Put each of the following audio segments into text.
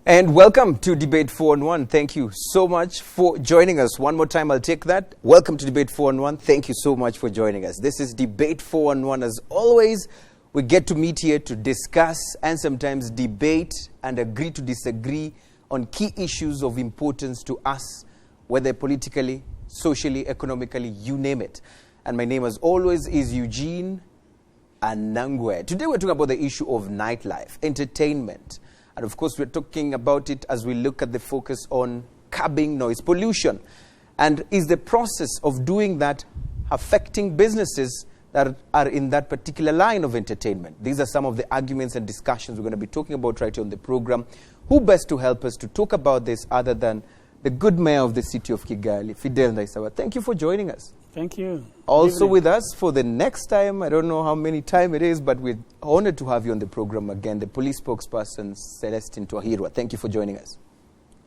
And welcome to Debate 4-on-1. Thank you so much for joining us. One more time, I'll take that. Welcome to Debate 4-on-1. Thank you so much for joining us. This is Debate 4-on-1. As always, we get to meet here to discuss and sometimes debate and agree to disagree on key issues of importance to us, whether politically, socially, economically, you name it. And my name, as always, is Eugene Anangwe. Today, we're talking about the issue of nightlife, entertainment. And of course, we're talking about it as we look at the focus on curbing noise pollution. And is the process of doing that affecting businesses that are in that particular line of entertainment? These are some of the arguments and discussions we're going to be talking about right here on the program. Who best to help us to talk about this other than the good mayor of the city of Kigali, Fidel Ndayisaba? Thank you for joining us. Thank you. Also with us for the next time, I don't know how many time it is, but we're honored to have you on the program again, the police spokesperson, Celestine Twahirwa. Thank you for joining us.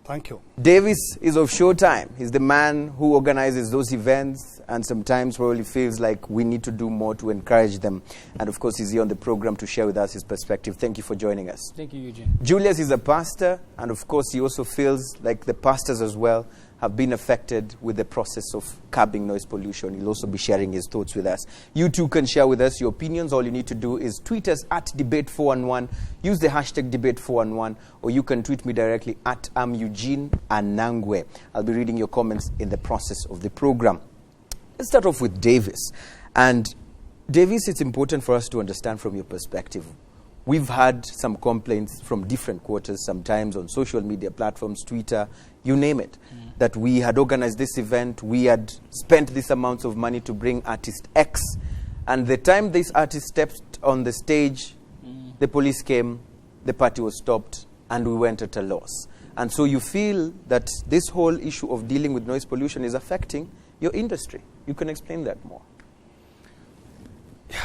Thank you. Davis is of Showtime. He's the man who organizes those events and sometimes probably feels like we need to do more to encourage them. And of course, he's here on the program to share with us his perspective. Thank you for joining us. Thank you, Eugene. Julius is a pastor, and of course, he also feels like the pastors as well have been affected with the process of curbing noise pollution. He'll also be sharing his thoughts with us. You too can share with us your opinions. All you need to do is tweet us at Debate4on1. Use the hashtag Debate4on1, or you can tweet me directly at Eugene Anangwe. I'll be reading your comments in the process of the program. Let's start off with Davis. And Davis, it's important for us to understand from your perspective. We've had some complaints from different quarters, sometimes on social media platforms, Twitter, you name it, that we had organized this event, we had spent this amount of money to bring artist X, and the time this artist stepped on the stage, the police came, the party was stopped, and we went at a loss. And so you feel that this whole issue of dealing with noise pollution is affecting your industry. You can explain that more.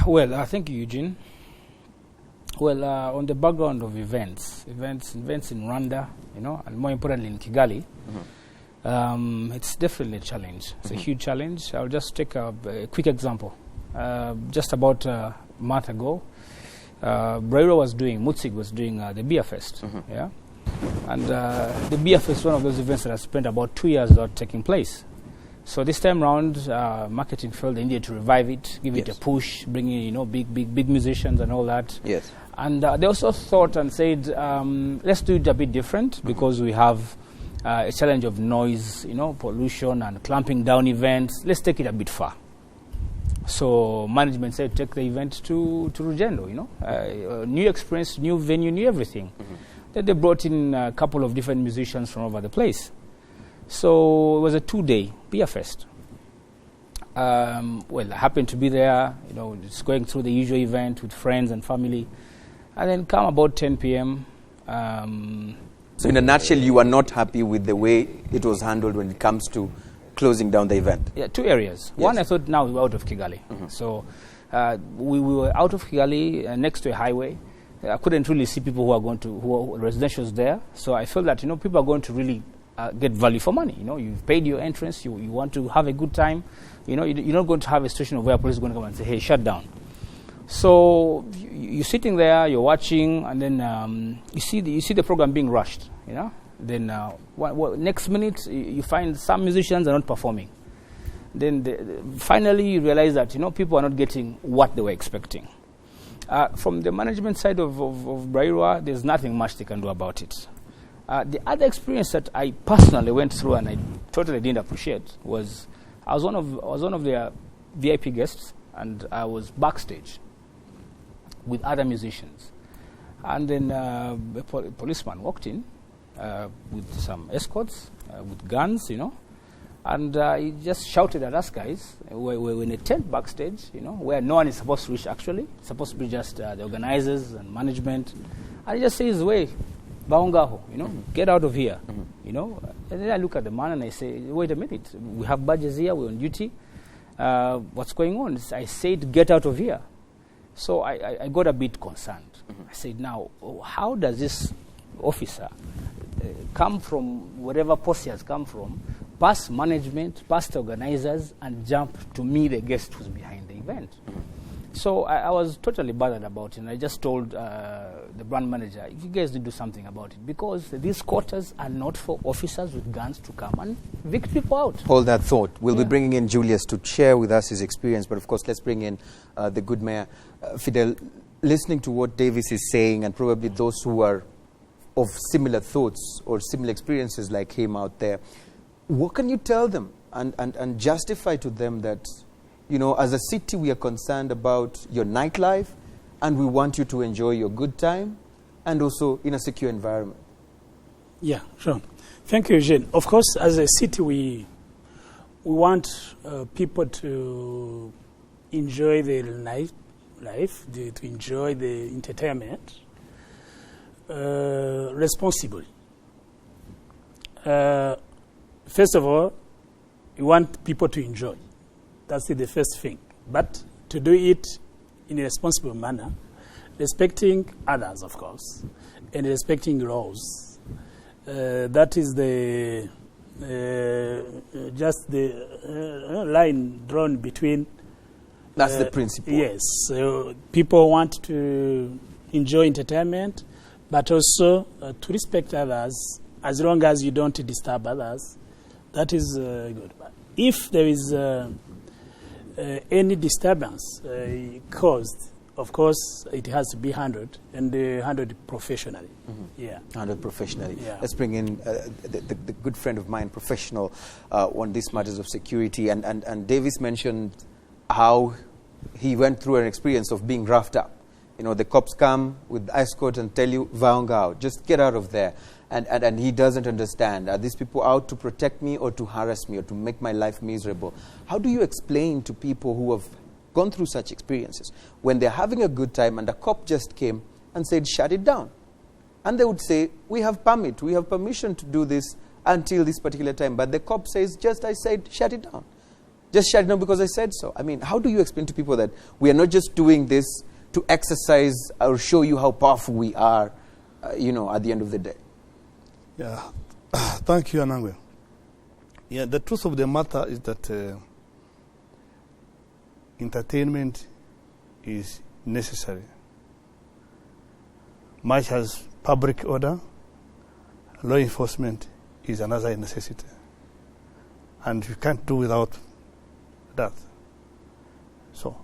Well, thank you, Eugene. Well, on the background of events in Rwanda, and more importantly in Kigali, it's definitely a challenge. It's a huge challenge. I'll just take a quick example. Just about a month ago, Braiero Mutzig was doing the Beer Fest. Yeah? And the Beer Fest is one of those events that has spent about 2 years without taking place. So this time round, marketing felt they needed to revive it, give it a push, bring in, big musicians and all that. Yes. And they also thought and said, let's do it a bit different because we have a challenge of noise, pollution and clamping down events. Let's take it a bit far. So management said, take the event to Rugendo, new experience, new venue, new everything. Then they brought in a couple of different musicians from over the place. So it was a 2-day beer fest. Well, I happened to be there, just going through the usual event with friends and family. And then come about 10 p.m. So in a nutshell, you are not happy with the way it was handled when it comes to closing down the event? Yeah, 2 areas. Yes. One, I thought now we're out of Kigali. So we were out of Kigali next to a highway. I couldn't really see people who are residentials there. So I felt that, people are going to really get value for money. You've paid your entrance, you want to have a good time. You're not going to have a situation where police are going to come and say, hey, shut down. So you're sitting there, you're watching, and then you see the program being rushed. Then next minute you find some musicians are not performing. Then finally you realize that people are not getting what they were expecting. From the management side of Braiero, there's nothing much they can do about it. The other experience that I personally went through and I totally didn't appreciate was I was one of their VIP guests, and I was backstage with other musicians. And then a policeman walked in with some escorts, with guns, and he just shouted at us guys. We're in a tent backstage, where no one is supposed to reach actually. It's supposed to be just the organizers and management. And he just says, "Wait, Baongaho, get out of here." And then I look at the man and I say, "Wait a minute, we have badges here, we're on duty. What's going on?" I said, "Get out of here." So I got a bit concerned. I said, now, how does this officer come from wherever post he has come from, past management, past organizers, and jump to me, the guest who's behind the event? So I was totally bothered about it, and I just told the brand manager, you guys need to do something about it, because these quarters are not for officers with guns to come and evict people out. Hold that thought. We'll be bringing in Julius to share with us his experience, but of course let's bring in the good mayor. Fidel, listening to what Davis is saying, and probably those who are of similar thoughts or similar experiences like him out there, what can you tell them and justify to them that, you know, as a city we are concerned about your nightlife and we want you to enjoy your good time and also in a secure environment? Yeah, sure. Thank you, Eugene. Of course, as a city, we want people to enjoy their life, to enjoy the entertainment responsibly. First of all, we want people to enjoy. That's the first thing. But to do it in a responsible manner, respecting others, of course, and respecting laws. That is the just the line drawn between. That's the principle. Yes. People want to enjoy entertainment, but also to respect others, as long as you don't disturb others. That is good. But if there is any disturbance caused, of course, it has to be handled, and handled professionally. Yeah. Handled professionally. Yeah. Let's bring in the good friend of mine, professional on these matters of security. And Davis mentioned how he went through an experience of being roughed up. You know, the cops come with escort and tell you, vaungao, just get out of there. And he doesn't understand. Are these people out to protect me or to harass me or to make my life miserable? How do you explain to people who have gone through such experiences when they're having a good time and a cop just came and said, shut it down? And they would say, we have permit, we have permission to do this until this particular time. But the cop says, just I said, shut it down. Just shut it down because I said so. I mean, how do you explain to people that we are not just doing this to exercise or show you how powerful we are, you know, at the end of the day? Yeah, thank you, Anangwe. Yeah, the truth of the matter is that entertainment is necessary. Much as public order, law enforcement is another necessity. And you can't do without that. So,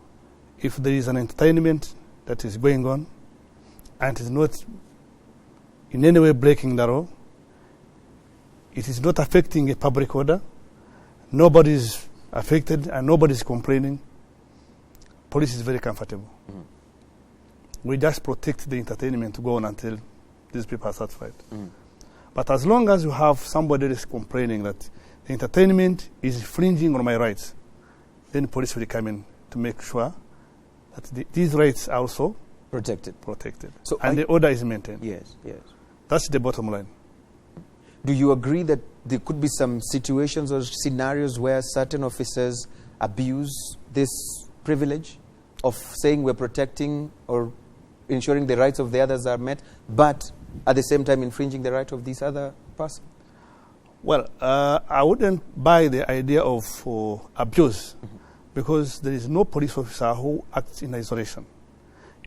if there is an entertainment that is going on and is not in any way breaking the law, it is not affecting a public order, nobody is affected and nobody is complaining, police is very comfortable. We just protect the entertainment to go on until these people are satisfied. But as long as you have somebody that is complaining that the entertainment is infringing on my rights, then police will come in to make sure that these rights are also Protected. So and the order is maintained. Yes, yes. That's the bottom line. Do you agree that there could be some situations or scenarios where certain officers abuse this privilege of saying we're protecting or ensuring the rights of the others are met, but at the same time infringing the right of this other person? Well, I wouldn't buy the idea of abuse because there is no police officer who acts in isolation.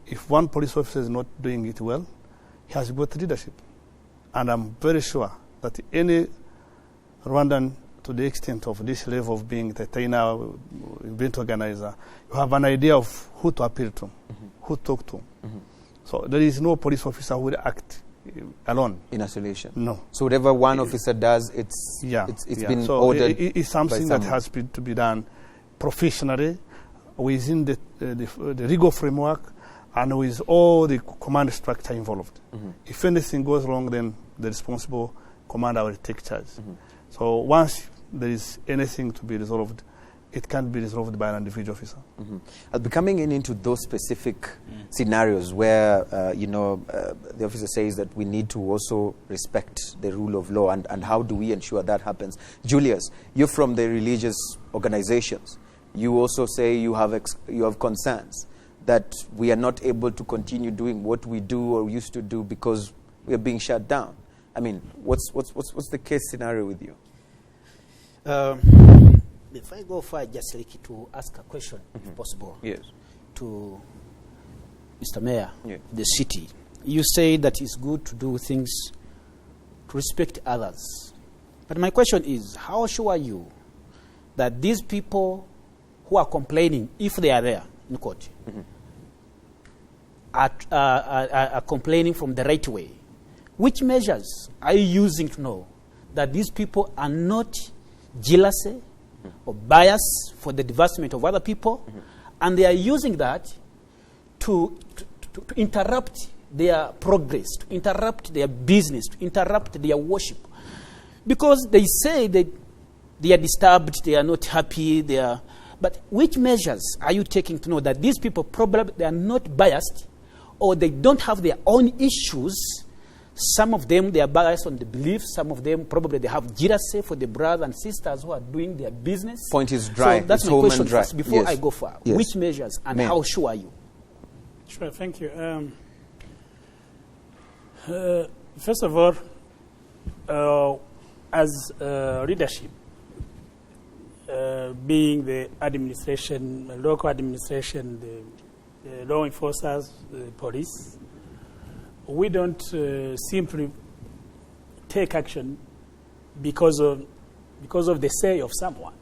If one police officer is not doing it well, he has got leadership. And I'm very sure that any Rwandan, to the extent of this level of being entertainer, event organizer, you have an idea of who to appeal to, who to talk to. So there is no police officer who will act alone. In isolation? No. So whatever one officer does, it's been so ordered. It's something that has to be done professionally within the legal framework and with all the command structure involved. If anything goes wrong, then the responsible commander will take charge. So once there is anything to be resolved, it can't be resolved by an individual officer. I'll be coming into those specific scenarios where, the officer says that we need to also respect the rule of law, and how do we ensure that happens? Julius, you're from the religious organizations. You also say you have concerns that we are not able to continue doing what we do or used to do because we are being shut down. I mean, what's the case scenario with you? If I go far, just like to ask a question, if possible. Yes. to Mr. Mayor, Yeah. the city. You say that it's good to do things to respect others. But my question is, how sure are you that these people who are complaining, if they are there in court, are complaining from the right way? Which measures are you using to know that these people are not jealous or biased for the advancement of other people, and they are using that to interrupt their progress, to interrupt their business, to interrupt their worship? Because they say that they are disturbed, they are not happy, but which measures are you taking to know that these people probably they are not biased, or they don't have their own issues? Some of them, they are biased on the beliefs. Some of them, probably they have jealousy for the brothers and sisters who are doing their business. Point is dry. So that's It's my home question and dry. first, before Yes. I go far. Yes. Which measures and Mayor. how sure are you? Sure, thank you. First of all, as leadership, being the administration, local administration, the law enforcers, the police, we don't simply take action because of the say of someone.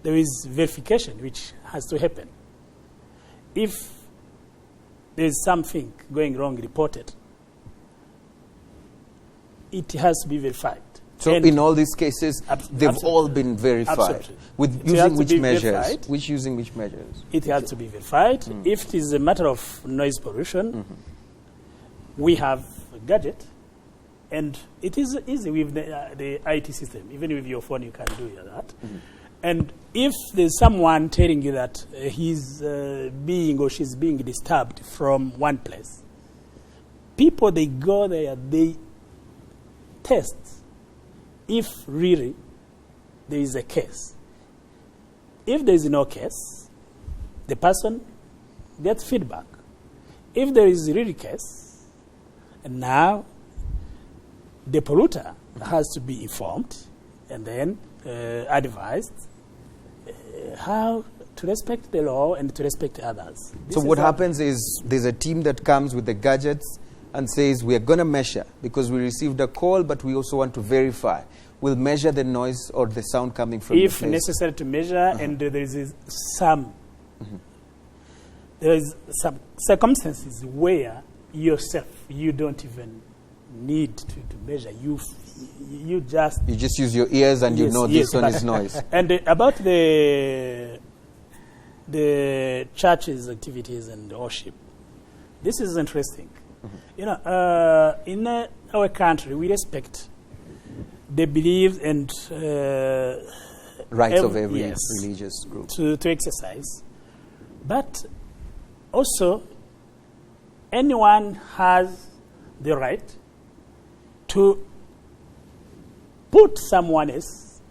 There is verification which has to happen. If there is something going wrong reported, it has to be verified. So And in all these cases, they've absolutely. all been verified. Absolutely. With It has using to which be measures? verified. Using which measures? It has to be verified. If it is a matter of noise pollution, we have a gadget, and it is easy with the IT system. Even with your phone, you can do that. And if there's someone telling you that he's being or she's being disturbed from one place, people, they go there, they test if really there is a case. If there is no case, the person gets feedback. If there is really case, and now the polluter has to be informed and then advised how to respect the law and to respect others. So what happens is there's a team that comes with the gadgets and says, we are going to measure because we received a call, but we also want to verify. We'll measure the noise or the sound coming from if the place. necessary to measure, and there is some circumstances where yourself you don't even need to measure. You just use your ears and you Yes, know yes, this one but- is noise. And about the church's activities and worship, this is interesting. You know, in our country, we respect the beliefs and Rights of every yes, religious group. to exercise, but also anyone has the right to put someone else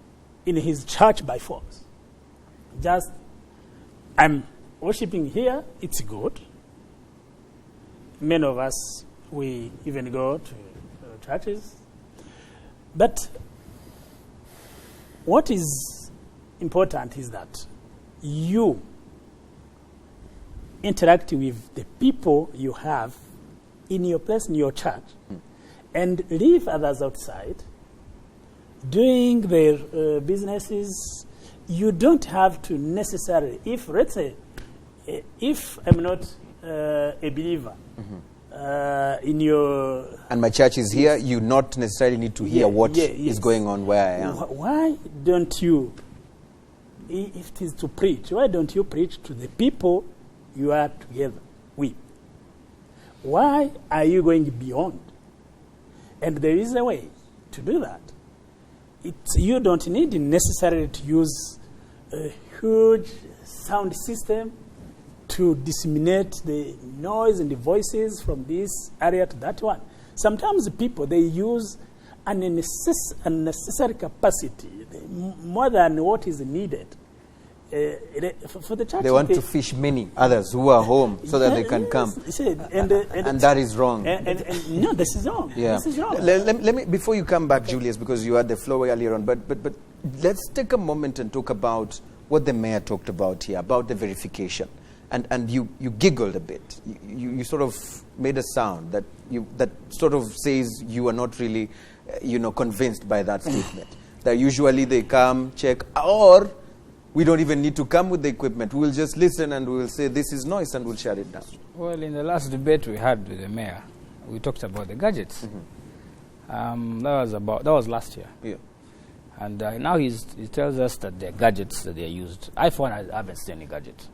in his church by force. Just, I'm worshiping here, it's good. Many of us, we even go to churches. But what is important is that you interact with the people you have in your place, in your church, and leave others outside doing their businesses. You don't have to necessarily, if, let's say, if I'm not a believer in your... And my church is here, you not necessarily need to hear what is going on where I am. Why don't you, if it is to preach, why don't you preach to the people you are together with? Why are you going beyond? And there is a way to do that. You don't need necessarily to use a huge sound system to disseminate the noise and the voices from this area to that one. Sometimes people, they use an unnecessary capacity, more than what is needed. For the church, They want to fish many others who are home so that they can come. And that is wrong. And no, this is wrong. Yeah. This is wrong. Let me, before you come back, Julius, because you had the floor earlier on, but let's take a moment and talk about what the mayor talked about here, about the verification. and you giggled a bit. You sort of made a sound that sort of says you are not really, convinced by that statement. That usually they come, check, or we don't even need to come with the equipment. We will just listen and we will say this is noise and we'll shut it down. Well, in the last debate we had with the mayor, we talked about the gadgets. That was last year. Yeah. And now he tells us that they're gadgets that they are used. I haven't seen any gadget.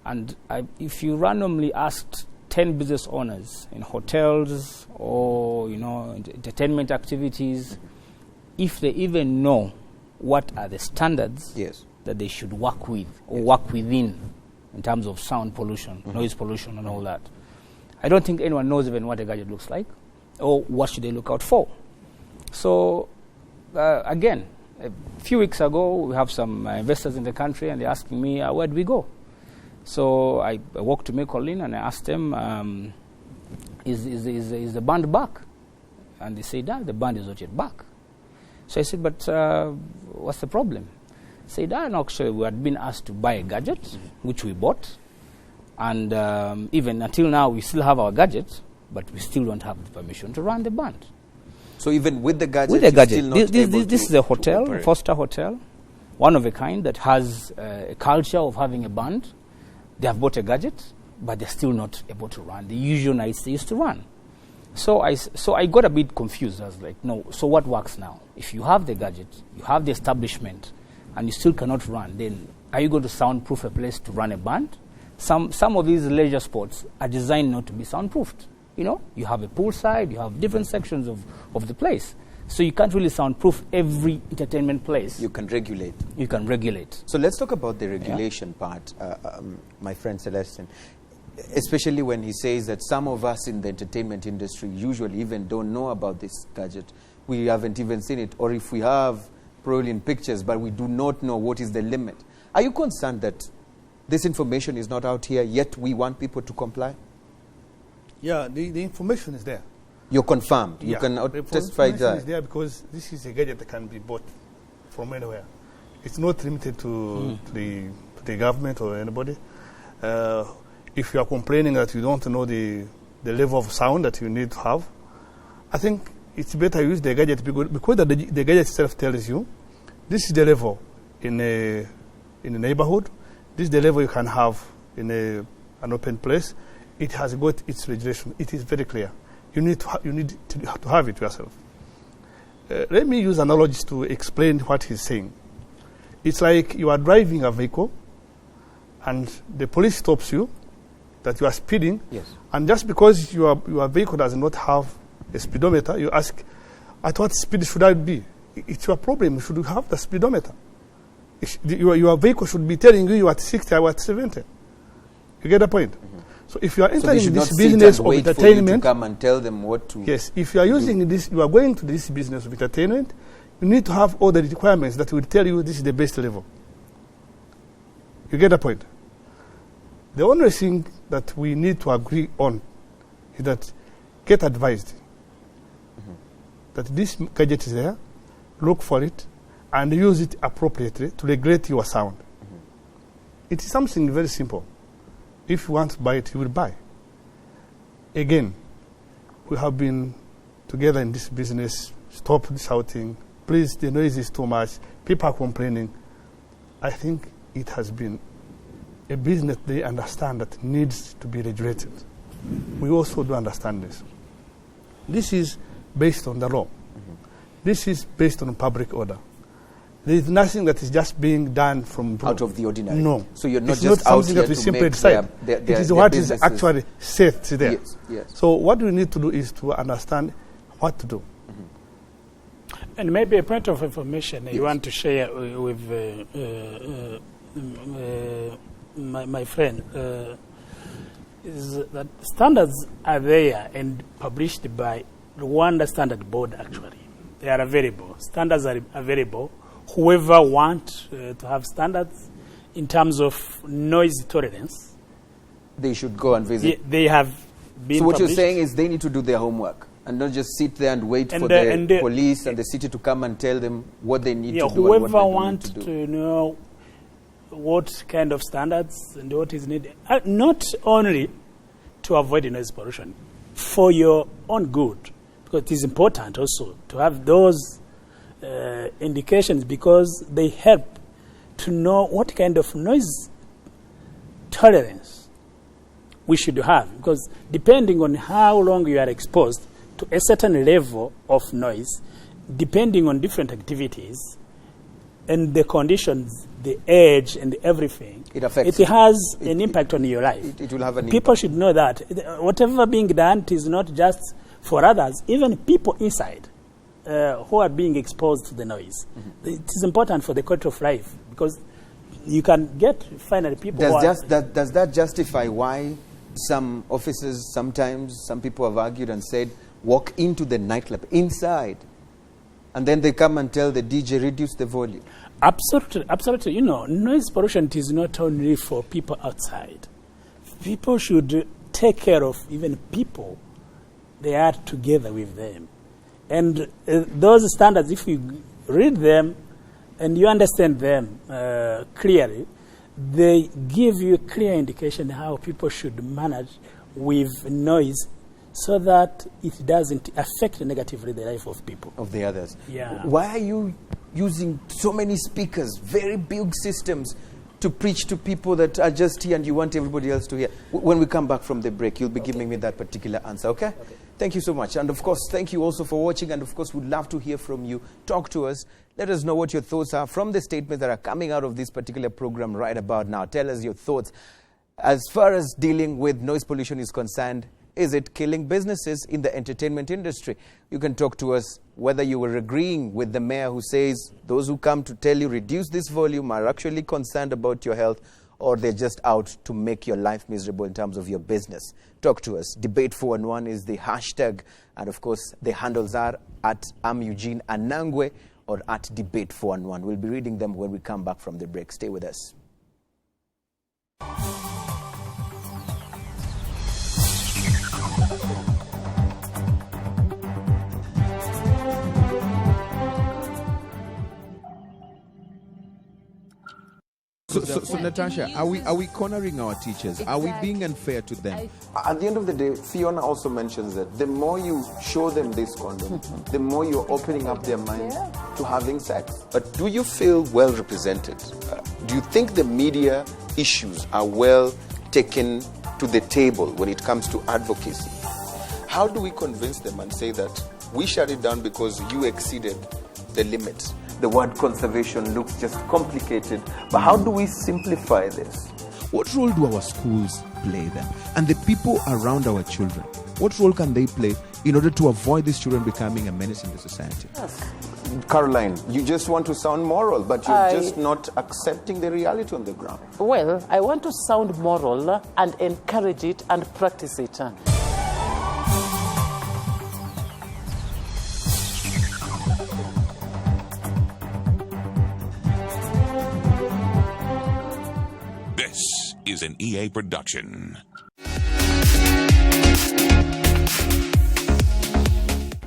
And if you randomly asked 10 business owners in hotels or entertainment activities, if they even know what are the standards that they should work with or work within in terms of sound pollution, noise pollution and all that, I don't think anyone knows even what a gadget looks like or what should they look out for. So again, a few weeks ago we have some investors in the country and they're asking me, where do we go? So I walked to Maple Lane and I asked them, is the band back? And they said, the band is not yet back. So I said, but what's the problem? They said, actually we had been asked to buy a gadget, which we bought. And even until now, we still have our gadget, but we still don't have the permission to run the band. So even with the gadget, this is a hotel, a four-star hotel, one of a kind that has a culture of having a band. They have bought a gadget, but they're still not able to run the usual nights they used to run. So I got a bit confused. I was like, no, so what works now? If you have the gadget, you have the establishment, and you still cannot run, then are you going to soundproof a place to run a band? Some of these leisure sports are designed not to be soundproofed. You have a poolside, you have different sections of the place. So you can't really soundproof every entertainment place. You can regulate. So let's talk about the regulation part, my friend Celestin. Especially when he says that some of us in the entertainment industry usually even don't know about this gadget. We haven't even seen it. Or if we have, probably in pictures, but we do not know what is the limit. Are you concerned that this information is not out here, yet we want people to comply? Yeah, the information is there. You're confirmed. You can testify that. The information is there because this is a gadget that can be bought from anywhere. It's not limited to the government or anybody. If you are complaining that you don't know the level of sound that you need to have, I think it's better use the gadget because the gadget itself tells you this is the level in a neighborhood. This is the level you can have in an open place. It has got its regulation. It is very clear. You need to have it yourself. Let me use analogies to explain what he's saying. It's like you are driving a vehicle and the police stops you, that you are speeding, and just because your vehicle does not have a speedometer, you ask, at what speed should I be? It's your problem. You should have the speedometer. Your vehicle should be telling you at 60 or at 70. You get the point? So if you are entering this business of entertainment, for you to come and tell them what to. Yes, if you are using this, you are going to this business of entertainment, you need to have all the requirements that will tell you this is the best level. You get the point? The only thing that we need to agree on is that get advised that this gadget is there, look for it, and use it appropriately to regulate your sound. It is something very simple. If you want to buy it, you will buy. Again, we have been together in this business. Stop shouting. Please, the noise is too much. People are complaining. I think it has been a business they understand that needs to be regulated. We also do understand this. This is based on the law. This is based on public order. There is nothing that is just being done from out of the ordinary. No. So you're not it's just not out something here that we to simply make decide. It is what is businesses. actually set there. Yes. So what we need to do is to understand what to do. And maybe a point of information you want to share with my friend is that standards are there and published by Rwanda Standard Board. Actually, they are available. Standards are available. Whoever wants to have standards in terms of noise tolerance, they should go and visit. They have been. So what published. you're saying is they need to do their homework and not just sit there and wait for the police and the city to come and tell them what they need to do. Whoever and what they wants need to to know what kind of standards and what is needed, not only to avoid noise pollution, for your own good, because it is important also to have those indications, because they help to know what kind of noise tolerance we should have, because depending on how long you are exposed to a certain level of noise, depending on different activities and the conditions, the age and everything, it affects. It has an impact on your life. It will have an People impact. should know that whatever being done is not just for others, even people inside who are being exposed to the noise. Mm-hmm. It is important for the quality of life, because you can get finally people. Does that justify why some officers, sometimes some people have argued and said, walk into the nightclub inside, and then they come and tell the DJ, reduce the volume? Absolutely, absolutely. You know, noise pollution is not only for people outside. People should take care of even people they are together with them. And those standards, if you read them and you understand them clearly, they give you a clear indication how people should manage with noise, so that it doesn't affect negatively the life of people. Of the others. Yeah. Why are you using so many speakers, very big systems, to preach to people that are just here and you want everybody else to hear? When we come back from the break, you'll be giving me that particular answer, okay? Thank you so much. And of course, thank you also for watching. And of course, we'd love to hear from you. Talk to us. Let us know what your thoughts are from the statements that are coming out of this particular program right about now. Tell us your thoughts. As far as dealing with noise pollution is concerned, is it killing businesses in the entertainment industry? You can talk to us whether you were agreeing with the mayor who says those who come to tell you reduce this volume are actually concerned about your health, or they're just out to make your life miserable in terms of your business. Talk to us. Debate 411 is the hashtag, and of course the handles are at Eugene Anangwe or at Debate 411. We'll be reading them when we come back from the break. Stay with us. So Natasha, are we cornering our teachers? Are we being unfair to them? At the end of the day, Fiona also mentions that the more you show them this condom, the more you're opening up their minds to having sex. But do you feel well represented? Do you think the media issues are well taken to the table when it comes to advocacy? How do we convince them and say that we shut it down because you exceeded the limits? The word conservation looks just complicated, but how do we simplify this? What role do our schools play then? And the people around our children, what role can they play in order to avoid these children becoming a menace in the society? Yes. Caroline, you just want to sound moral, but you're just not accepting the reality on the ground. Well, I want to sound moral and encourage it and practice it. This is an EA production.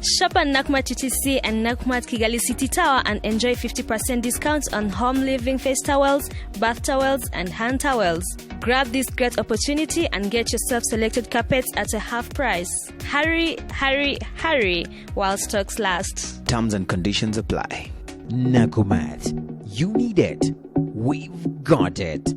Shop at Nakumatt TTC and Nakumatt Kigali City Tower and enjoy 50% discounts on home living face towels, bath towels, and hand towels. Grab this great opportunity and get yourself selected carpets at a half price. Hurry, hurry, hurry while stocks last. Terms and conditions apply. Nakumatt, you need it. We've got it.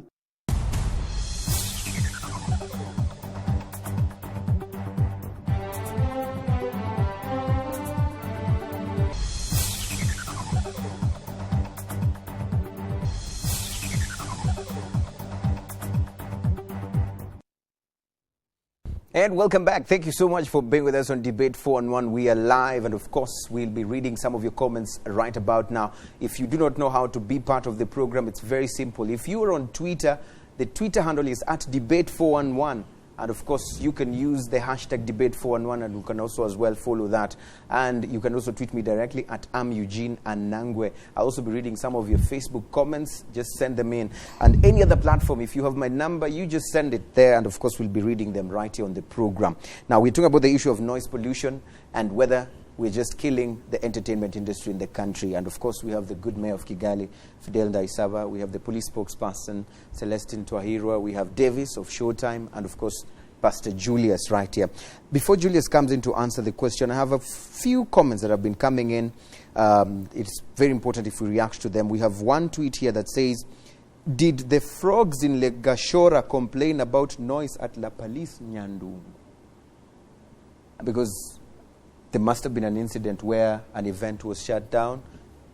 And welcome back. Thank you so much for being with us on Debate 411. We are live, and of course, we'll be reading some of your comments right about now. If you do not know how to be part of the program, it's very simple. If you are on Twitter, the Twitter handle is at Debate 411. And of course, you can use the hashtag Debate 411, and you can also as well follow that. And you can also tweet me directly at Eugene Anangwe. I'll also be reading some of your Facebook comments. Just send them in. And any other platform, if you have my number, you just send it there. And of course, we'll be reading them right here on the program. Now, we're talking about the issue of noise pollution and whether we're just killing the entertainment industry in the country. And of course, we have the good mayor of Kigali, Fidel Ndayisaba. We have the police spokesperson, Celestine Twahirwa. We have Davis of Showtime. And of course, Pastor Julius right here. Before Julius comes in to answer the question, I have a few comments that have been coming in. It's very important if we react to them. We have one tweet here that says, did the frogs in Lake Gashora complain about noise at La Police Nyandu? Because there must have been an incident where an event was shut down,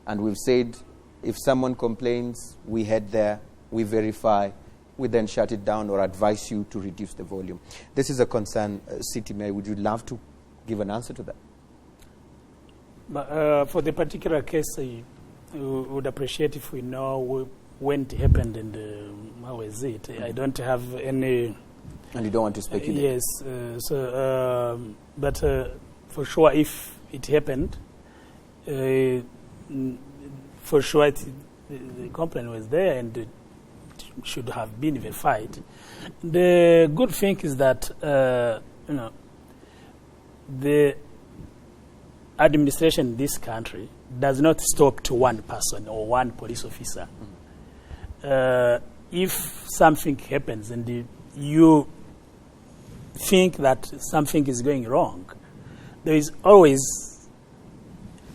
and we've said if someone complains, we head there, we verify, we then shut it down or advise you to reduce the volume. This is a concern, City Mayor. Would you love to give an answer to that? But, for the particular case, I would appreciate if we know when it happened and how is it. I don't have any... And you don't want to speculate? Yes. But for sure, if it happened, for sure the complaint was there and it should have been verified. The good thing is that, the administration in this country does not stop to one person or one police officer. If something happens and you think that something is going wrong, there is always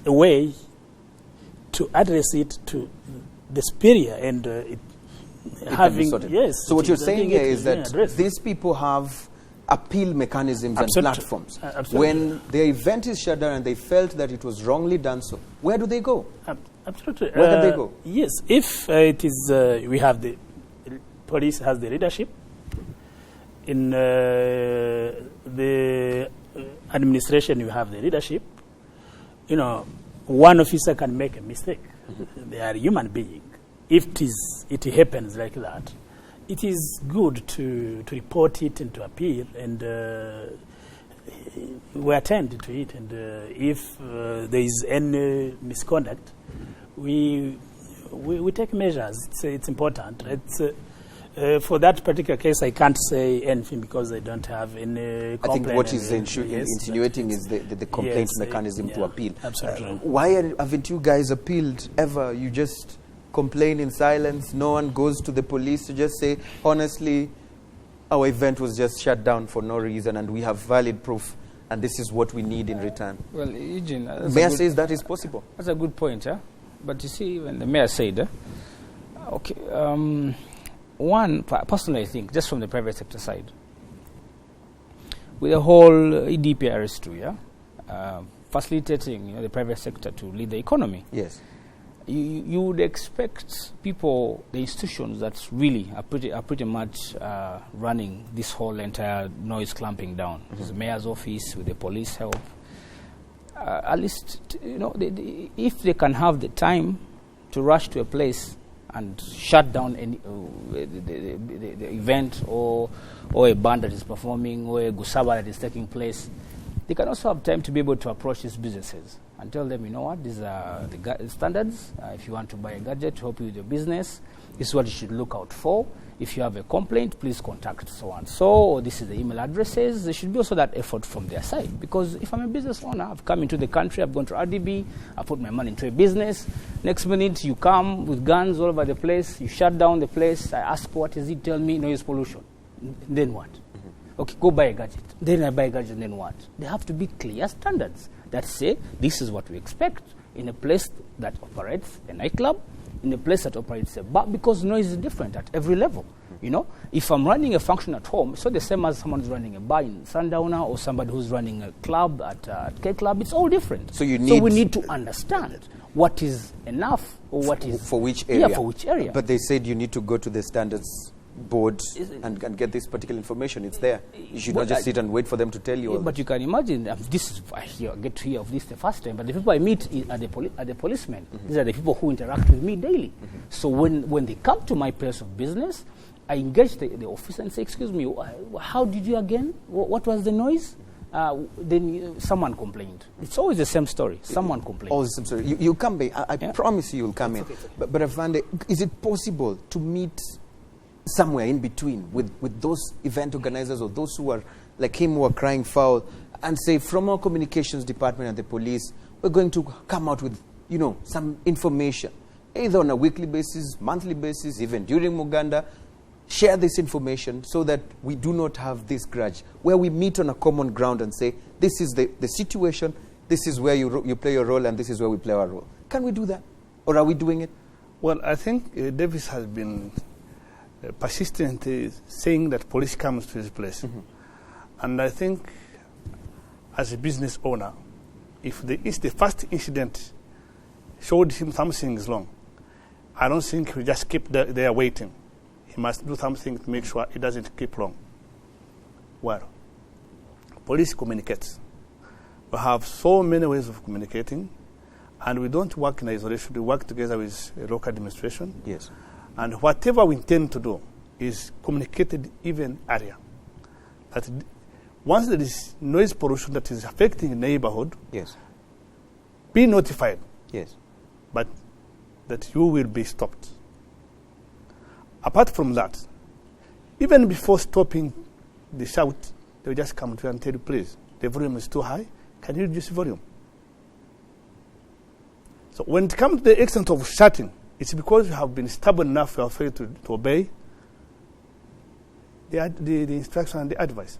a way to address it to the superior and having, yes. So what you're saying here is that these people have appeal mechanisms and platforms. Absolutely. When their event is shut down and they felt that it was wrongly done so, where do they go? Absolutely. Where can they go? Yes, if it is, we have the police has the leadership. In the administration, you have the leadership. One officer can make a mistake. They are human beings. If it happens like that, it is good to report it and to appeal, and we attend to it. And if there is any misconduct, we take measures. It's important. For that particular case, I can't say anything because I don't have any complaint. I think what he's insinuating is the complaint mechanism to appeal. Absolutely. Why haven't you guys appealed ever? You just complain in silence. No one goes to the police to just say, honestly, our event was just shut down for no reason and we have valid proof and this is what we need in return. Well, Eugene, Mayor says that is possible. That's a good point, yeah? But you see, when the mayor said, one, personally, I think, just from the private sector side, with the whole EDP arrest, facilitating the private sector to lead the economy. Yes. You would expect people, the institutions that really are pretty much running this whole entire noise clamping down. Mm-hmm. The mayor's office with the police help. At least, if they can have the time to rush to a place and shut down any the event or a band that is performing or a gusaba that is taking place, they can also have time to be able to approach these businesses and tell them, these are the standards. If you want to buy a gadget to help you with your business, this is what you should look out for. If you have a complaint, please contact so and so, or this is the email addresses. There should be also that effort from their side. Because if I'm a business owner, I've come into the country, I've gone to RDB, I put my money into a business. Next minute, you come with guns all over the place, you shut down the place, I ask what is it, tell me noise pollution. Then what? Okay, go buy a gadget. Then I buy a gadget, then what? There have to be clear standards that say this is what we expect in a place that operates a nightclub, in a place that operates a bar, because noise is different at every level. If I'm running a function at home, it's not the same as someone who's running a bar in Sundowner or somebody who's running a club at K Club. It's all different. So we need to understand what is enough or what is... For which area? Yeah, for which area. But they said you need to go to the standards board and get this particular information. It's there. You should not just sit and wait for them to tell you. But you can imagine, I get to hear of this the first time, but the people I meet are the policemen. Mm-hmm. These are the people who interact with me daily. Mm-hmm. So when they come to my place of business, I engage the officer and say, excuse me, how did you again? What was the noise? Then someone complained. It's always the same story. Someone complained. Always the same story. You come in. I promise you will come in. Okay. But Afande, is it possible to meet somewhere in between with those event organizers or those who are like him who are crying foul? and say, from our communications department and the police, we're going to come out with, some information, either on a weekly basis, monthly basis, even during Muganda, share this information so that we do not have this grudge, where we meet on a common ground and say, this is the situation, this is where you play your role, and this is where we play our role. Can we do that? Or are we doing it? Well, I think Davis has been persistent saying that police comes to his place. And I think, as a business owner, if the first incident showed him something is wrong, I don't think he just keep there waiting. He must do something to make sure it doesn't keep long. Well, police communicates. We have so many ways of communicating, and we don't work in isolation. We work together with local administration. Yes. And whatever we intend to do is communicated even earlier. That once there is noise pollution that is affecting the neighborhood, yes, be notified. Yes. But that you will be stopped. Apart from that, even before stopping the shout, they will just come to you and tell you, please, the volume is too high. Can you reduce the volume? So when it comes to the extent of shouting, it's because you have been stubborn enough, you are afraid to obey the instruction and the advice.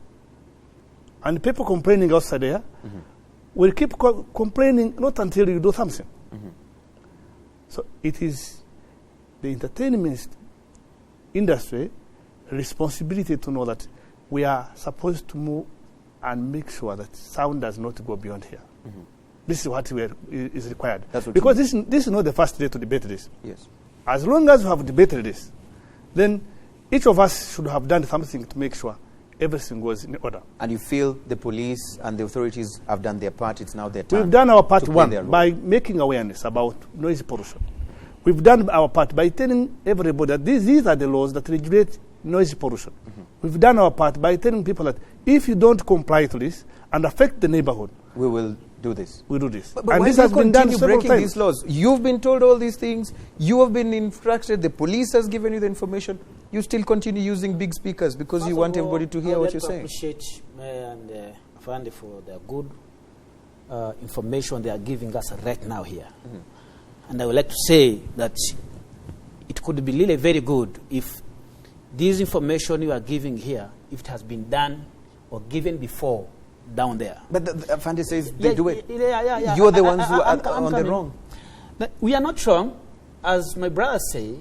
And people complaining outside there will keep complaining not until you do something. So it is the entertainment industry responsibility to know that we are supposed to move and make sure that sound does not go beyond here. This is what is required. Because this is not the first day to debate this. Yes. As long as we have debated this, then each of us should have done something to make sure everything was in order. And you feel the police and the authorities have done their part, it's now their turn. We've done our part, one, by making awareness about noise pollution. We've done our part by telling everybody that these are the laws that regulate noise pollution. We've done our part by telling people that if you don't comply to this and affect the neighborhood, we will do this. We do this. But and this has been done several times. These laws? You've been told all these things. You have been instructed. The police has given you the information. You still continue using big speakers because you want everybody to hear what you're saying. I appreciate Mayor and Fandi for the good information they are giving us right now here. And I would like to say that it could be really very good if this information you are giving here, if it has been done or given before down there. But Fandi says they do it. Yeah. You're the ones who are on the wrong. But we are not wrong. As my brothers say,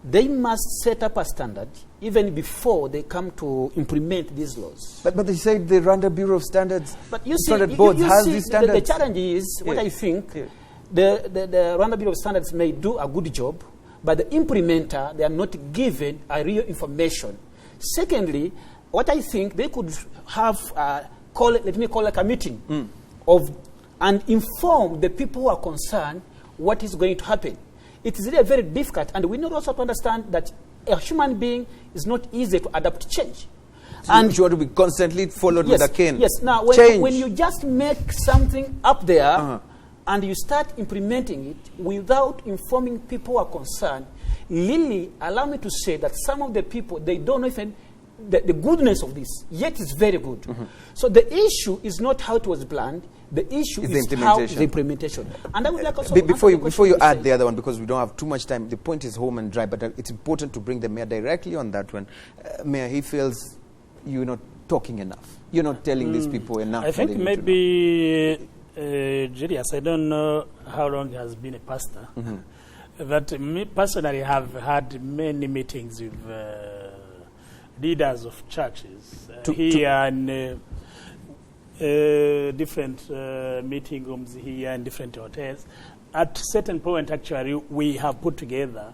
they must set up a standard even before they come to implement these laws. But they said the Rwanda Bureau of Standards, but you Standard see, Board you has see these standards. The challenge is, what I think, the Rwanda Bureau of Standards may do a good job, but the implementer, they are not given a real information. Secondly, what I think they could have, let me call it a meeting and inform the people who are concerned what is going to happen. It is really very difficult, and we need also to understand that a human being is not easy to adapt to change. So and you want to be constantly followed with a cane. Yes. Now, when you just make something up there and you start implementing it without informing people who are concerned, really, allow me to say that some of the people, they don't know even the goodness of this, yet it's very good. So the issue is not how it was planned. The issue is the implementation. And I would like also before you add the other one, because we don't have too much time, the point is home and dry, but it's important to bring the mayor directly on that one. Mayor, he feels you're not talking enough. You're not telling these people enough. I think maybe, Julius, I don't know how long he has been a pastor, but me personally have had many meetings with leaders of churches here and different meeting rooms here and different hotels. At certain point, actually, we have put together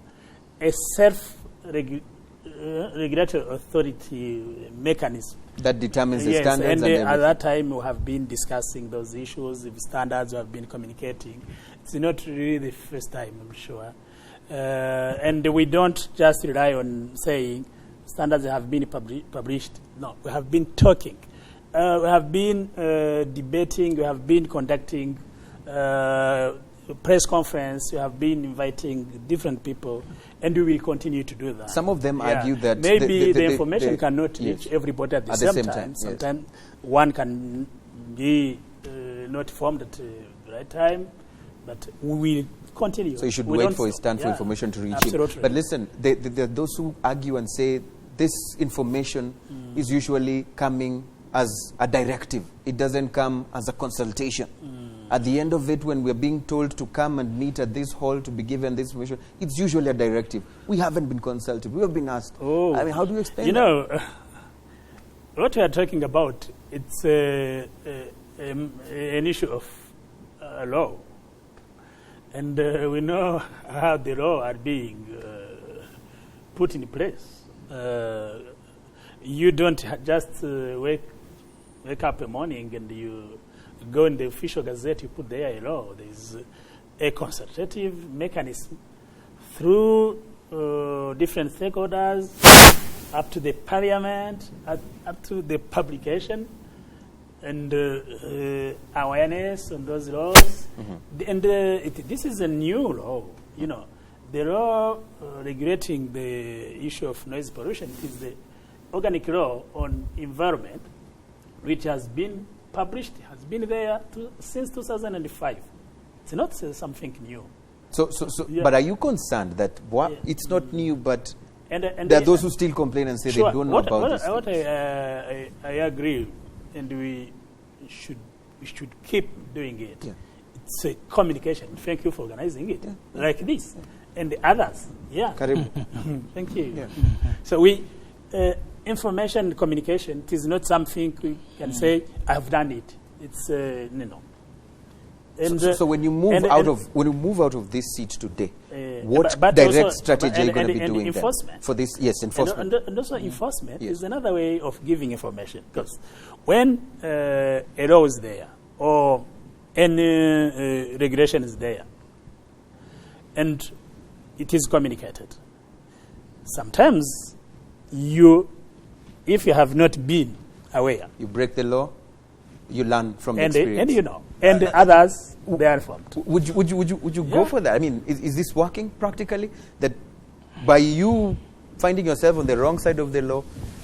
a self-regulatory authority mechanism that determines the standards. And at that time, we have been discussing those issues. The standards we have been communicating. It's not really the first time, I'm sure. And we don't just rely on saying standards have been published. No, we have been talking. We have been debating. We have been conducting press conference, we have been inviting different people, and we will continue to do that. Some of them argue that maybe the information cannot reach everybody at the same time. Yes. Sometimes one can be not informed at the right time, but we will continue. So you should wait for his turn for information to reach absolutely. him. But listen, there are those who argue and say this information is usually coming as a directive. It doesn't come as a consultation. At the end of it, when we're being told to come and meet at this hall to be given this information, it's usually a directive. We haven't been consulted. We have been asked. Oh. I mean, how do you explain You that? know, what we are talking about, it's an issue of law. And we know how the law are being put in place. You don't just wake up a morning and you go in the official gazette, you put there a law. There is a consultative mechanism through different stakeholders, up to the parliament, up to the publication, and awareness on those laws. And this is a new law, you know. The law regulating the issue of noise pollution is the organic law on environment, which has been published, has been there since 2005. It's not something new. So, but are you concerned that it's not new, but and there are those who still complain and say they don't know about this? What I agree, and we should keep doing it. Yeah. It's a communication. Thank you for organizing it, like this, and the others. Yeah. Karibu. Thank you. Yeah. So we. Information and communication, it is not something we can say, I've done it. It's, no. And, so when you move out of this seat today, what but direct also, strategy are you going to be doing enforcement. for this? Yes, enforcement. And also enforcement is another way of giving information. Because when a law is there, or any regulation is there, and it is communicated, sometimes if you have not been aware, you break the law, you learn from the experience. And you know, and the others, they are informed. Would you go for that? I mean, is this working practically? That by you finding yourself on the wrong side of the law,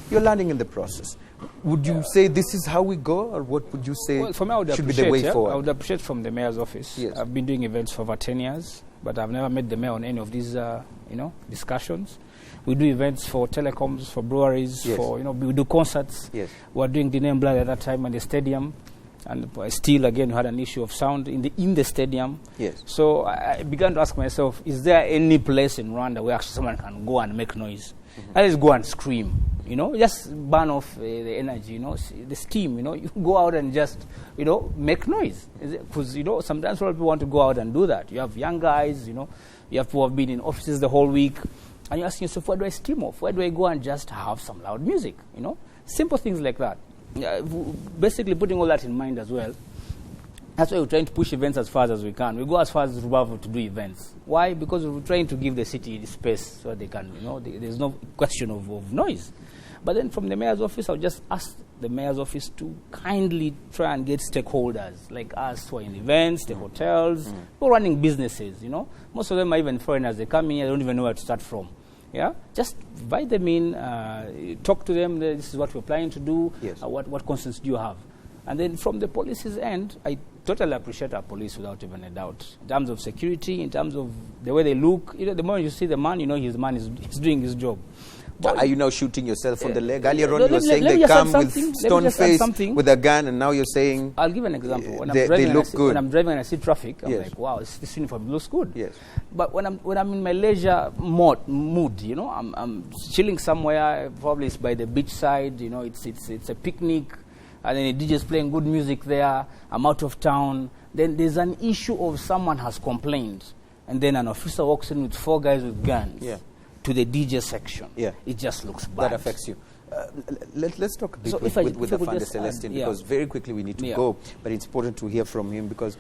you're learning in the process. Would you say this is how we go, or what would you say for me, I would should be the way forward? I would appreciate from the mayor's office. Yes. I've been doing events for over 10 years, but I've never met the mayor on any of these, discussions. We do events for telecoms, for breweries, we do concerts. Yes. We were doing the name blood at that time in the stadium, and still again we had an issue of sound in the stadium. Yes. So I began to ask myself, is there any place in Rwanda where actually someone can go and make noise? Let's go and scream, just burn off the energy, the steam, you go out and just, make noise. Because, sometimes people want to go out and do that. You have young guys, you have who have been in offices the whole week, and you're asking yourself, where do I steam off? Where do I go and just have some loud music? Simple things like that. Basically putting all that in mind as well. That's why we're trying to push events as far as we can. We go as far as Rubavu to do events. Why? Because we're trying to give the city space so they can, there's no question of noise. But then from the mayor's office, I'll just ask the mayor's office to kindly try and get stakeholders like us who are in events, the hotels, who are running businesses, Most of them are even foreigners. They come in, they don't even know where to start from. Yeah, just invite them in, talk to them. This is what we're planning to do. Yes. What concerns do you have? And then from the police's end, I totally appreciate our police without even a doubt. In terms of security, in terms of the way they look, the moment you see the man, his man is doing his job. But are you now shooting yourself on the leg? Earlier on you were saying they come with stone face, with a gun, and now you're saying... I'll give an example. When they look good. When I'm driving and I see traffic, I'm Yes. like, wow, this uniform looks good. Yes. But when I'm in my leisure mood, I'm chilling somewhere, probably it's by the beach side, it's a picnic, and then the DJ's playing good music there, I'm out of town, then there's an issue of someone has complained, and then an officer walks in with 4 guys with guns to the DJ section. Yeah. It just looks bad. That affects you. Let's talk a bit So with if I could Afande just Celestine, add, because very quickly we need to Yeah. go, but it's important to hear from him, because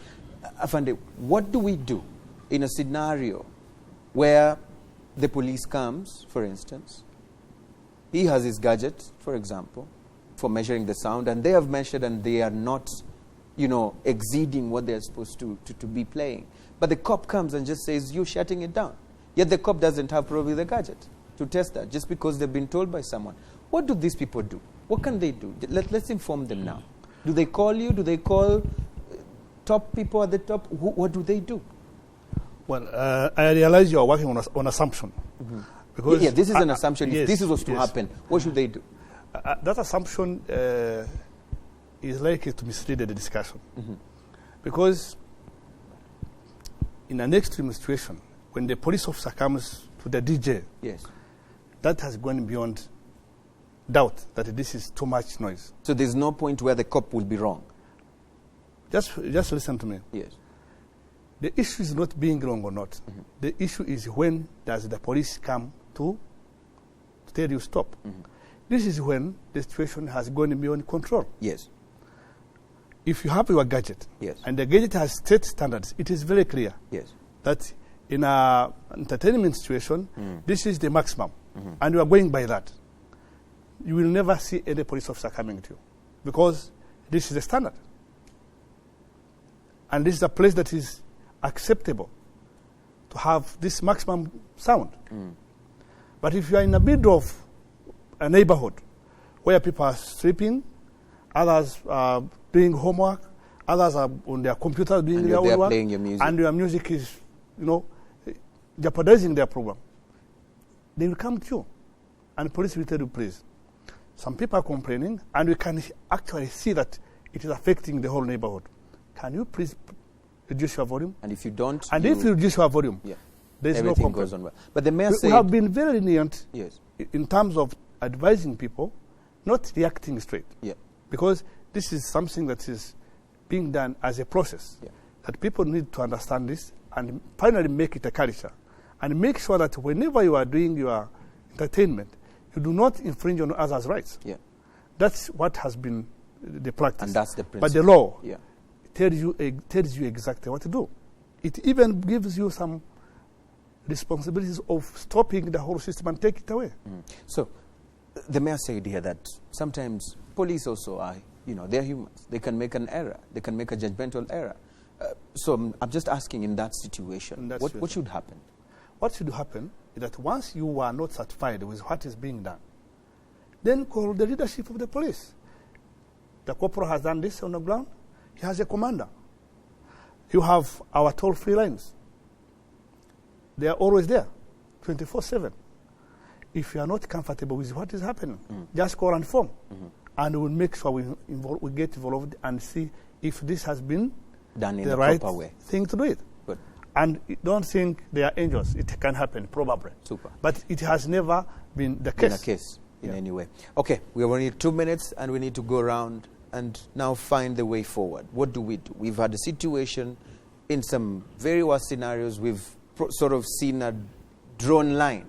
Afande, what do we do in a scenario where the police comes, for instance, he has his gadget, for example, for measuring the sound, and they have measured and they are not exceeding what they're supposed to be playing. But the cop comes and just says, you're shutting it down. Yet the cop doesn't have probably the gadget to test that, just because they've been told by someone. What do these people do? What can they do? Let's inform them now. Do they call you? Do they call top people at the top? What do they do? Well, I realize you are working on assumption. Mm-hmm. Because this is an assumption. Yes, if this was to happen, what should they do? That assumption is likely to mislead the discussion. Mm-hmm. Because in an extreme situation, when the police officer comes to the DJ, yes, that has gone beyond doubt that this is too much noise. So there's no point where the cop will be wrong. Just listen to me. Yes. The issue is not being wrong or not. Mm-hmm. The issue is when does the police come to tell you stop. Mm-hmm. This is when the situation has gone beyond control. Yes. If you have your gadget, yes, and the gadget has state standards, it is very clear, yes, that in an entertainment situation, this is the maximum, and you are going by that. You will never see any police officer coming to you, because this is the standard. And this is a place that is acceptable to have this maximum sound. But if you are in the middle of a neighborhood where people are sleeping, others are doing homework, others are on their computer doing their own work, playing your music, and your music is, jeopardizing their program, they will come to you, and police will tell you, please. Some people are complaining, and we can actually see that it is affecting the whole neighborhood. Can you please reduce your volume? And if you don't, and if you reduce your volume, there is no complaint. Goes on well. But the mayor said, we have been very lenient, yes, in terms of advising people, not reacting straight. Yeah. Because this is something that is being done as a process. Yeah. That people need to understand this and finally make it a culture. And make sure that whenever you are doing your entertainment, you do not infringe on others' rights. Yeah. That's what has been the practice. And that's the principle. But the law yeah, tells you exactly what to do. It even gives you some responsibilities of stopping the whole system and take it away. So the mayor said here that sometimes police also are, they're humans. They can make an error. They can make a judgmental error. So I'm just asking, in that situation, what should happen? What should happen is that once you are not satisfied with what is being done, then call the leadership of the police. The corporal has done this on the ground. He has a commander. You have our toll-free lines. They are always there, 24/7. If you are not comfortable with what is happening, just call and inform. And we'll make sure we get involved and see if this has been done in the right proper way. Thing to do it. Good. And don't think they are angels. It can happen, probably. Super. But it has never been the case. In any way. Okay, we have only 2 minutes and we need to go around and now find the way forward. What do we do? We've had a situation in some very worst scenarios. We've sort of seen a drawn line.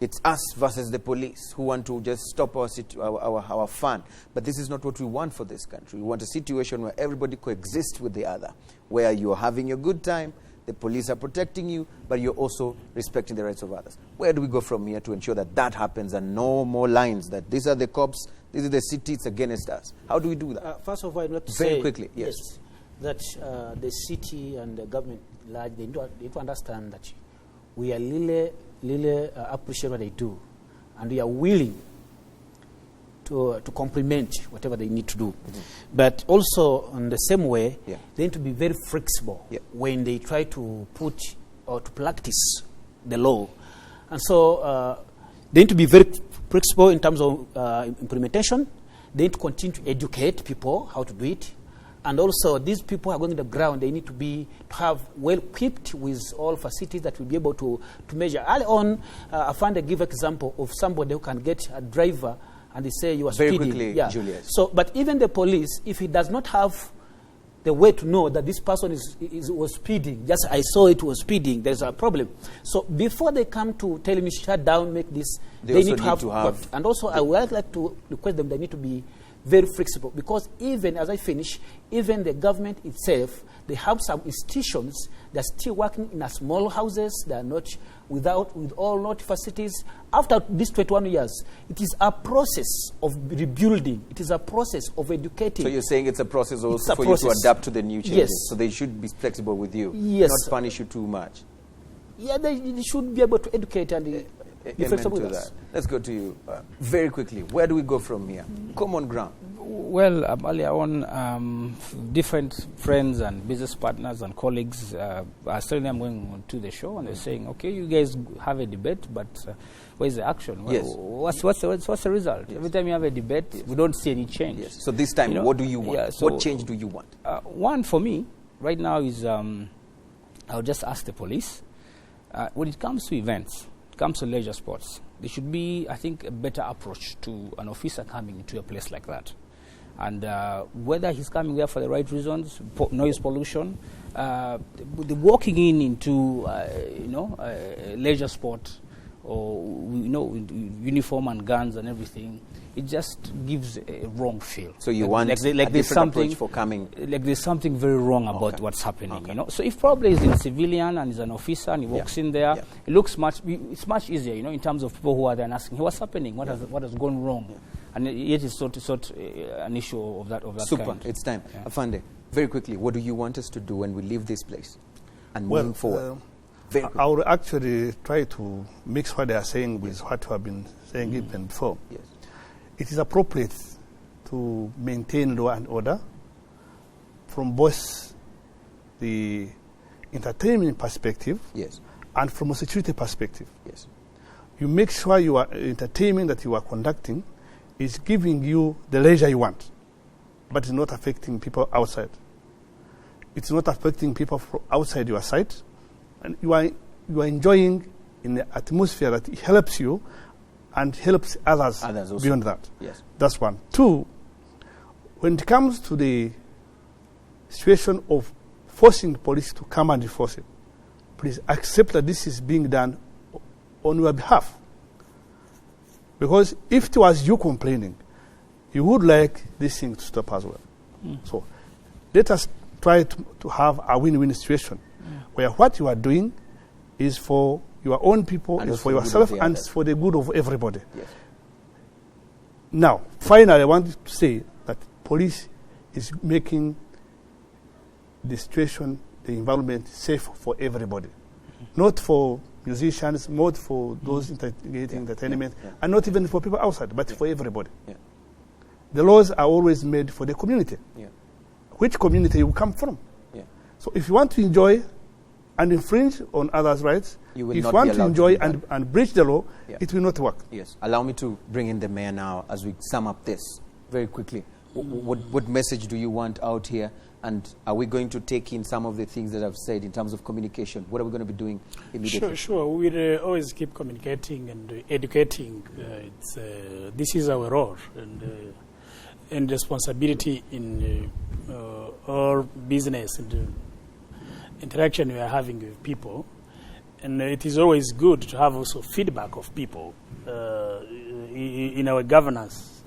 It's us versus the police who want to just stop our fun. But this is not what we want for this country. We want a situation where everybody coexists with the other, where you're having a good time, the police are protecting you, but you're also respecting the rights of others. Where do we go from here to ensure that that happens and no more lines that these are the cops, this is the city, it's against us? How do we do that? First of all, I'd like to very say quickly, yes, that the city and the government large, they need to understand that we are really appreciate what they do, and we are willing to complement whatever they need to do. But also, in the same way, they need to be very flexible when they try to put or to practice the law. And so they need to be very flexible in terms of implementation. They need to continue to educate people how to do it. And also, these people are going to the ground. They need to have well equipped with all facilities that will be able to measure. Early on, I found a give example of somebody who can get a driver and they say you are very speeding. Quickly, Julius. So, but even the police, if he does not have the way to know that this person was speeding, just I saw it was speeding, there's a problem. So before they come to tell me shut down, make this, they need to have. And also, I would like to request them. They need to be very flexible, because even as I finish, even the government itself, they have some institutions that are still working in a small houses. They are not with all not facilities. After these 21 years, it is a process of rebuilding. It is a process of educating. So you're saying it's a process also for process. you to adapt to the new changes. Yes. So they should be flexible with you. Yes. Not punish you too much. Yeah, they should be able to educate and be flexible with us. Let's go to you very quickly. Where do we go from here? Common ground. Well, earlier on, different friends and business partners and colleagues are telling them going on to the show, and they're saying, "Okay, you guys have a debate, but where's the action? Yes. What's the result? Yes. Every time you have a debate, we don't see any change." Yes. So this time, what do you want? Yeah, so what change do you want? One for me right now is I'll just ask the police when it comes to events, it comes to leisure sports. There should be, I think, a better approach to an officer coming into a place like that. And whether he's coming there for the right reasons, noise pollution, the walking into leisure sport, or uniform and guns and everything, it just gives a wrong feel. So you want a different approach for coming? Like there's something very wrong about what's happening. So if probably he's in civilian and he's an officer and he walks in there, it looks it's much easier, in terms of people who are there and asking, hey, what's happening? What has gone wrong? Yeah. And yet it's sort an issue of that Super. kind. It's time. Yeah. Afande, very quickly, what do you want us to do when we leave this place and moving forward? I would actually try to mix what they are saying with what you have been saying even before. Yes. It is appropriate to maintain law and order from both the entertainment perspective and from a security perspective. Yes. You make sure your entertainment that you are conducting is giving you the leisure you want, but it's not affecting people outside. It's not affecting people outside your site, and you are enjoying in the atmosphere that helps you and helps others beyond that. Yes. That's one. Two, when it comes to the situation of forcing police to come and enforce it, please accept that this is being done on your behalf. Because if it was you complaining, you would like this thing to stop as well. So let us try to have a win-win situation where what you are doing is for your own people, is for yourself, and for the good of everybody. Yes. Now, finally, I want to say that police is making the situation, the environment safe for everybody, not for musicians, not for those getting entertainment, and not even for people outside, but for everybody. Yeah. The laws are always made for the community. Yeah. Which community you come from? Yeah. So if you want to enjoy and infringe on others' rights, if you want to enjoy and breach the law, it will not work. Yes. Allow me to bring in the mayor now as we sum up this very quickly. What message do you want out here? And are we going to take in some of the things that I've said in terms of communication? What are we going to be doing immediately? Sure. We'll always keep communicating and educating. This is our role and responsibility in our business and interaction we are having with people. And it is always good to have also feedback of people in our governance.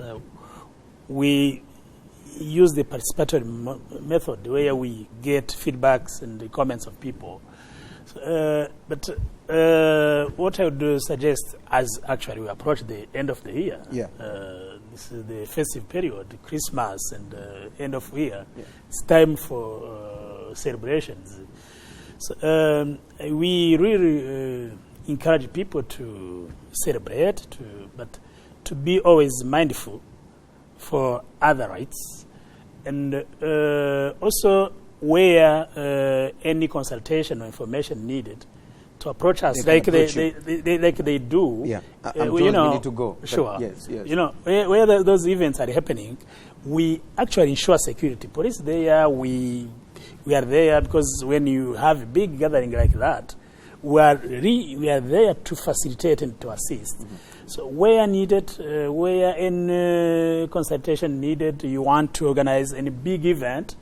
We use the participatory method where we get feedbacks and the comments of people. But what I would suggest as actually we approach the end of the year, this is the festive period, Christmas and end of year, it's time for celebrations. So, we really encourage people to celebrate, but to be always mindful for other rights, and also where any consultation or information needed to approach us like they do. Yeah, I'm told we need to go. Sure. Yes. Where those events are happening, we actually ensure security. Police there, we are there because when you have a big gathering like that, we are there to facilitate and to assist. Mm-hmm. So where needed, where any consultation needed, you want to organize any big event,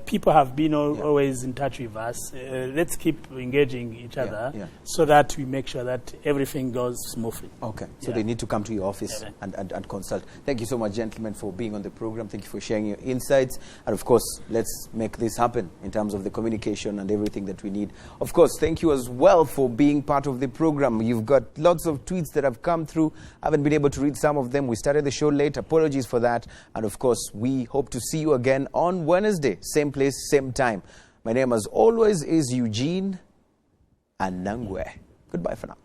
People have been always in touch with us. Let's keep engaging each other so that we make sure that everything goes smoothly. Okay, so they need to come to your office and consult. Thank you so much, gentlemen, for being on the program. Thank you for sharing your insights. And of course, let's make this happen in terms of the communication and everything that we need. Of course, thank you as well for being part of the program. You've got lots of tweets that have come through. I haven't been able to read some of them. We started the show late. Apologies for that. And of course, we hope to see you again on Wednesday. Same place, same time. My name, as always, is Eugene Anangwe. Goodbye for now.